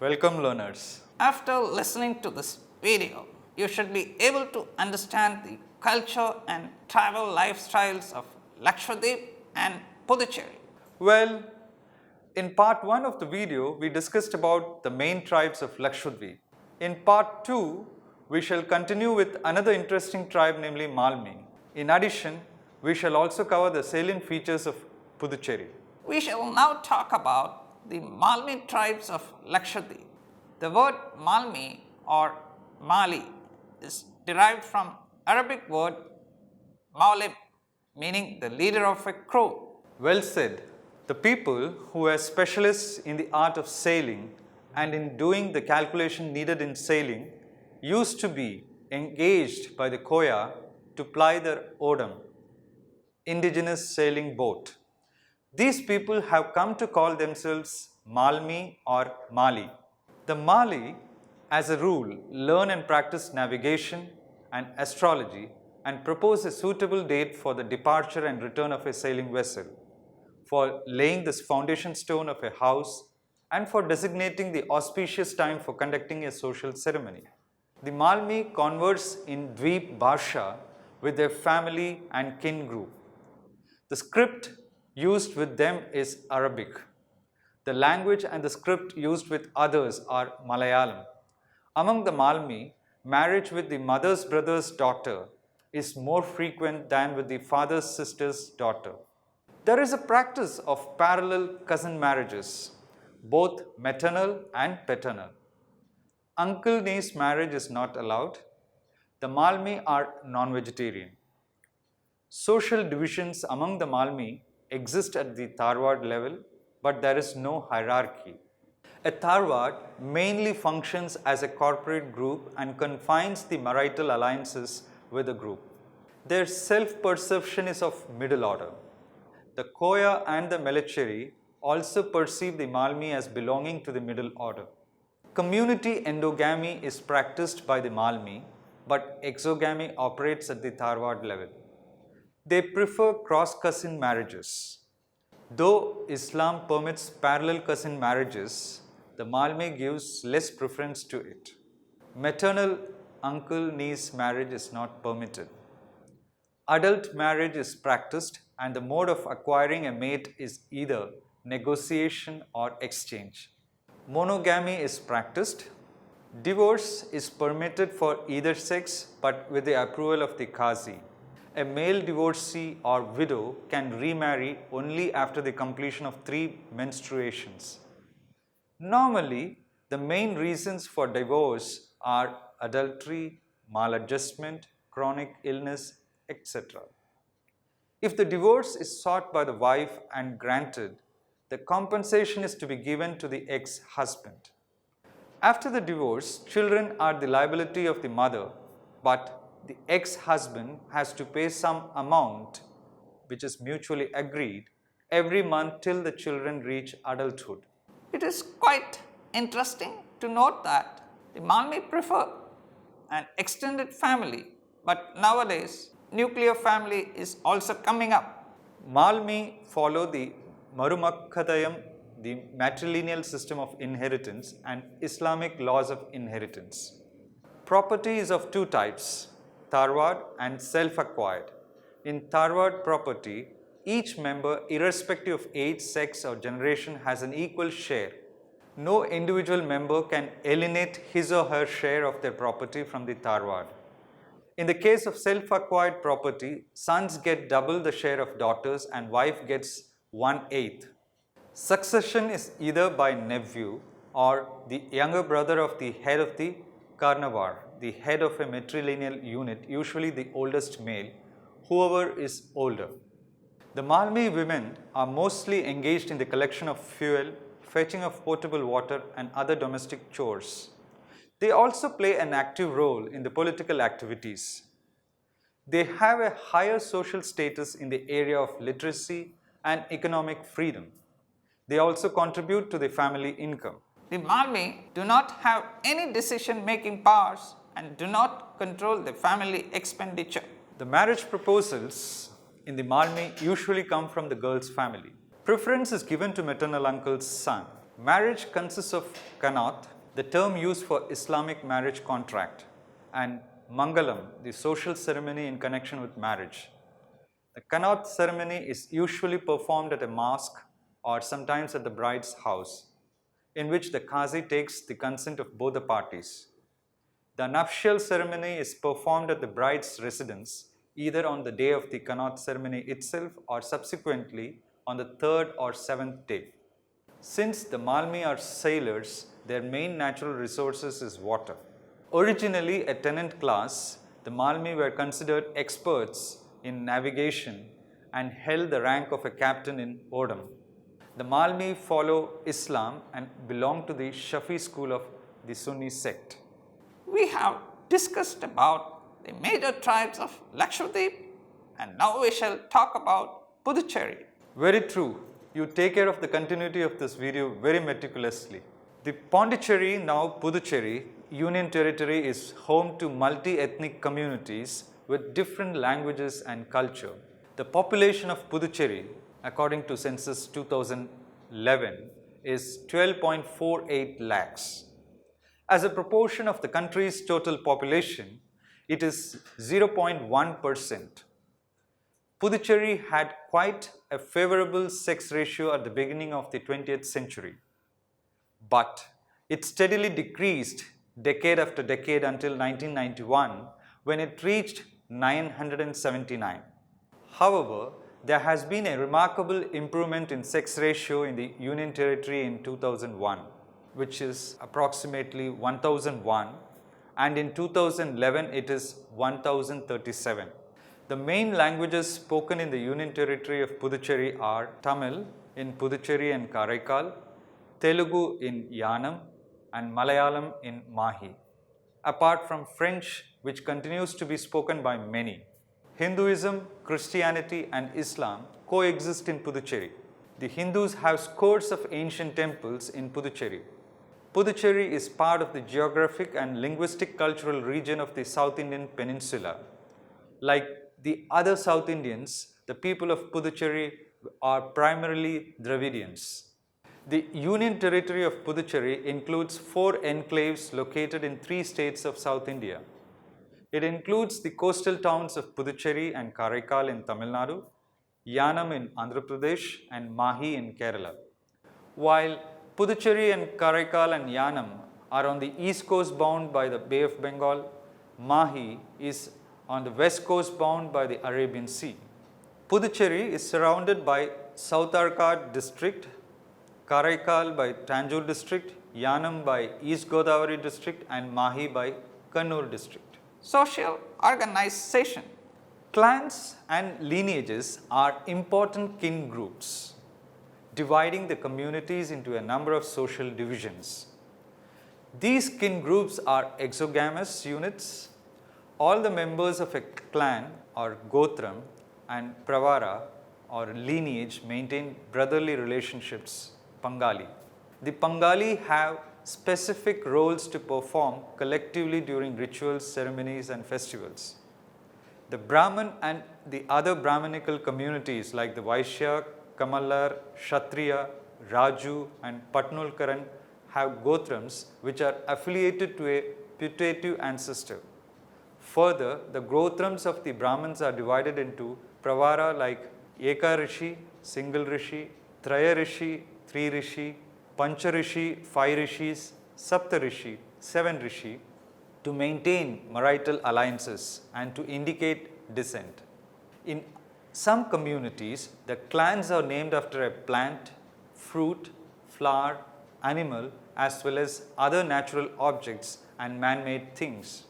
Welcome learners. After listening to this video, you should be able to understand the culture and travel lifestyles of Lakshadweep and Puducherry. Well, in part 1 of the video, we discussed about the main tribes of Lakshadweep. In part 2, we shall continue with another interesting tribe, namely Malmi. In addition, we shall also cover the salient features of Puducherry. We shall now talk about the Malmi tribes of Lakshadweep. The word Malmi or Mali is derived from Arabic word Maulim, meaning the leader of a crow. Well said. The people who were specialists in the art of sailing and in doing the calculation needed in sailing used to be engaged by the Koya to ply their odam, indigenous sailing boat. These people have come to call themselves Malmi or Mali. The Mali, as a rule, learn and practice navigation and astrology and propose a suitable date for the departure and return of a sailing vessel, for laying this foundation stone of a house, and for designating the auspicious time for conducting a social ceremony. The Malmi converse in Dweep Bhasha with their family and kin group. The script used with them is Arabic. The language and the script used with others are Malayalam. Among the Malmi, marriage with the mother's brother's daughter is more frequent than with the father's sister's daughter. There is a practice of parallel cousin marriages, both maternal and paternal. Uncle-niece marriage is not allowed. The Malmi are non-vegetarian. Social divisions among the Malmi exist at the Tharwad level, but there is no hierarchy. A Tharwad mainly functions as a corporate group and confines the marital alliances with the group. Their self-perception is of middle order. The Koya and the Melecheri also perceive the Malmi as belonging to the middle order. Community endogamy is practiced by the Malmi, but exogamy operates at the Tharwad level. They prefer cross-cousin marriages. Though Islam permits parallel cousin marriages, the Malmi gives less preference to it. Maternal uncle-niece marriage is not permitted. Adult marriage is practiced, and the mode of acquiring a mate is either negotiation or exchange. Monogamy is practiced. Divorce is permitted for either sex, but with the approval of the Qazi. A male divorcee or widow can remarry only after the completion of 3 menstruations. Normally, the main reasons for divorce are adultery, maladjustment, chronic illness, etc. If the divorce is sought by the wife and granted, the compensation is to be given to the ex-husband. After the divorce, children are the liability of the mother, but the ex-husband has to pay some amount, which is mutually agreed, every month till the children reach adulthood. It is quite interesting to note that the Malmi prefer an extended family, but nowadays nuclear family is also coming up. Malmi follow the Marumakkadayam, the matrilineal system of inheritance, and Islamic laws of inheritance. Property is of 2 types, Tharwad and self-acquired. In Tharwad property, each member, irrespective of age, sex or generation, has an equal share. No individual member can alienate his or her share of their property from the Tharwad. In the case of self-acquired property, sons get double the share of daughters and wife gets 1/8. Succession is either by nephew or the younger brother of the head of the Karnavar, the head of a matrilineal unit, usually the oldest male, whoever is older. The Malmi women are mostly engaged in the collection of fuel, fetching of potable water and other domestic chores. They also play an active role in the political activities. They have a higher social status in the area of literacy and economic freedom. They also contribute to the family income. The Malmi do not have any decision-making powers and do not control the family expenditure. The marriage proposals in the Malmi usually come from the girl's family. Preference is given to maternal uncle's son. Marriage consists of kanat, the term used for Islamic marriage contract, and mangalam, the social ceremony in connection with marriage. The kanat ceremony is usually performed at a mosque or sometimes at the bride's house, in which the qazi takes the consent of both the parties. The nuptial ceremony is performed at the bride's residence either on the day of the kanat ceremony itself or subsequently on the third or seventh day. Since the Malmi are sailors, their main natural resources is water. Originally a tenant class, the Malmi were considered experts in navigation and held the rank of a captain in Odam. The Malmi follow Islam and belong to the Shafi school of the Sunni sect. We have discussed about the major tribes of Lakshadweep, and now we shall talk about Puducherry. Very true. You take care of the continuity of this video very meticulously. The Pondicherry, now Puducherry, Union Territory is home to multi-ethnic communities with different languages and culture. The population of Puducherry, according to census 2011, is 12.48 lakhs. As a proportion of the country's total population, it is 0.1%. Puducherry had quite a favorable sex ratio at the beginning of the 20th century, but it steadily decreased decade after decade until 1991 when it reached 979. However, there has been a remarkable improvement in sex ratio in the Union Territory in 2001, which is approximately 1001, and in 2011 it is 1037. The main languages spoken in the Union Territory of Puducherry are Tamil in Puducherry and Karaikal, Telugu in Yanam, and Malayalam in Mahi, apart from French, which continues to be spoken by many. Hinduism, Christianity, and Islam coexist in Puducherry. The Hindus have scores of ancient temples in Puducherry. Puducherry is part of the geographic and linguistic cultural region of the South Indian Peninsula. Like the other South Indians, the people of Puducherry are primarily Dravidians. The Union Territory of Puducherry includes 4 enclaves located in 3 states of South India. It includes the coastal towns of Puducherry and Karaikal in Tamil Nadu, Yanam in Andhra Pradesh, and Mahi in Kerala. While Puducherry and Karaikal and Yanam are on the east coast bound by the Bay of Bengal, Mahi is on the west coast bound by the Arabian Sea. Puducherry is surrounded by South Arcot district, Karaikal by Tanjore district, Yanam by East Godavari district, and Mahi by Kannur district. Social organization. Clans and lineages are important kin groups, dividing the communities into a number of social divisions. These kin groups are exogamous units. All the members of a clan or gotram and pravara or lineage maintain brotherly relationships, Pangali. The Pangali have specific roles to perform collectively during rituals, ceremonies, and festivals. The Brahman and the other Brahmanical communities like the Vaishya, Kamallar, Kshatriya, Raju, and Patnulkaran have gotrams which are affiliated to a putative ancestor. Further, the gotrams of the Brahmins are divided into pravara like Eka Rishi, Single Rishi, Traya Rishi, 3 Rishi, Pancha Rishi, 5 Rishis, Sapta Rishi, 7 Rishi, to maintain marital alliances and to indicate descent. In some communities, the clans are named after a plant, fruit, flower, animal, as well as other natural objects and man-made things.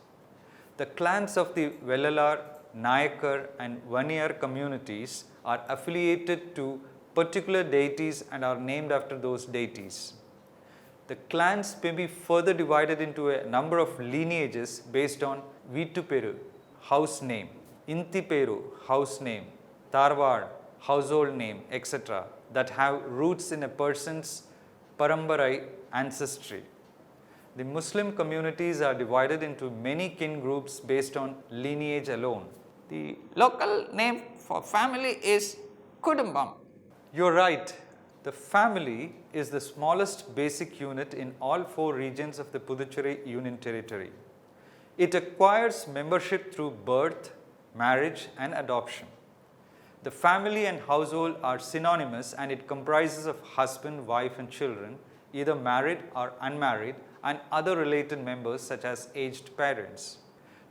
The clans of the Vellalar, Nayakar, and Vaniyar communities are affiliated to particular deities and are named after those deities. The clans may be further divided into a number of lineages based on Veetuperu, house name, Intiperu, house name, Tarwad, household name, etc. that have roots in a person's Parambarai ancestry. The Muslim communities are divided into many kin groups based on lineage alone. The local name for family is Kudumbam. You're right. The family is the smallest basic unit in all 4 regions of the Puducherry Union Territory. It acquires membership through birth, marriage and adoption. The family and household are synonymous and it comprises of husband, wife and children, either married or unmarried, and other related members such as aged parents.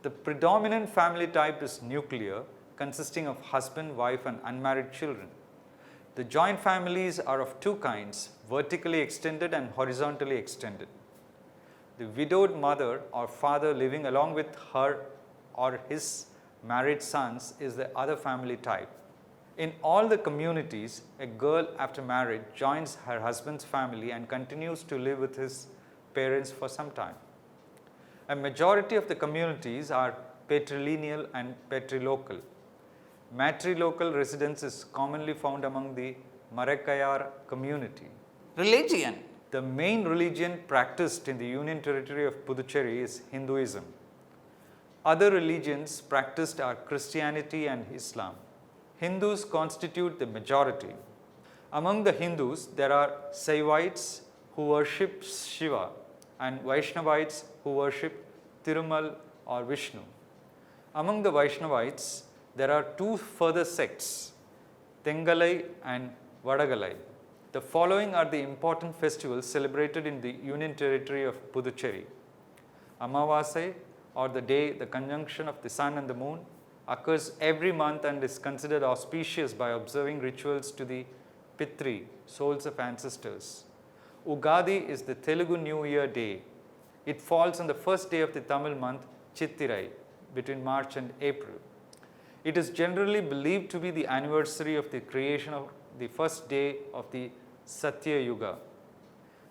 The predominant family type is nuclear, consisting of husband, wife and unmarried children. The joint families are of 2 kinds, vertically extended and horizontally extended. The widowed mother or father living along with her or his married sons is the other family type. In all the communities, a girl after marriage joins her husband's family and continues to live with his parents for some time. A majority of the communities are patrilineal and patrilocal. Matrilocal residence is commonly found among the Marakkayar community. Religion. The main religion practiced in the Union Territory of Puducherry is Hinduism. Other religions practiced are Christianity and Islam. Hindus constitute the majority. Among the Hindus, there are Saivites who worship Shiva and Vaishnavites who worship Tirumal or Vishnu. Among the Vaishnavites, there are 2 further sects, Tengalai and Vadagalai. The following are the important festivals celebrated in the Union Territory of Puducherry. Amavasai, or the day the conjunction of the sun and the moon, occurs every month and is considered auspicious by observing rituals to the Pitri, souls of ancestors. Ugadi is the Telugu New Year day. It falls on the first day of the Tamil month, Chittirai, between March and April. It is generally believed to be the anniversary of the creation of the first day of the Satya Yuga.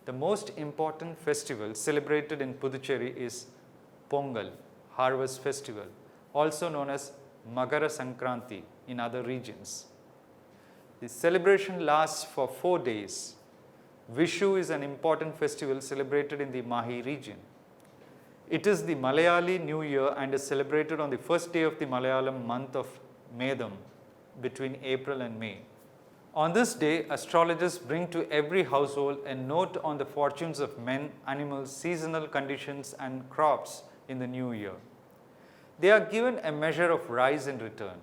The most important festival celebrated in Puducherry is Pongal, harvest festival, also known as Magara Sankranti in other regions. The celebration lasts for 4 days. Vishu is an important festival celebrated in the Mahi region. It is the Malayali New Year and is celebrated on the first day of the Malayalam month of Medam between April and May. On this day, astrologers bring to every household a note on the fortunes of men, animals, seasonal conditions and crops in the new year. They are given a measure of rice in return.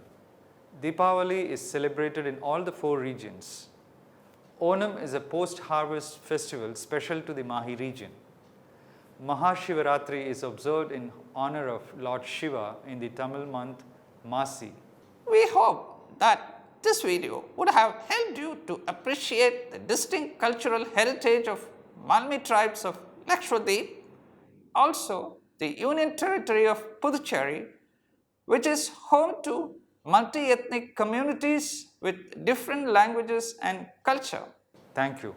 Deepavali is celebrated in all the 4 regions. Onam is a post-harvest festival special to the Mahi region. Mahashivaratri is observed in honor of Lord Shiva in the Tamil month Masi. We hope that this video would have helped you to appreciate the distinct cultural heritage of Malmi tribes of Lakshadweep, also the Union Territory of Puducherry, which is home to multi-ethnic communities with different languages and culture. Thank you.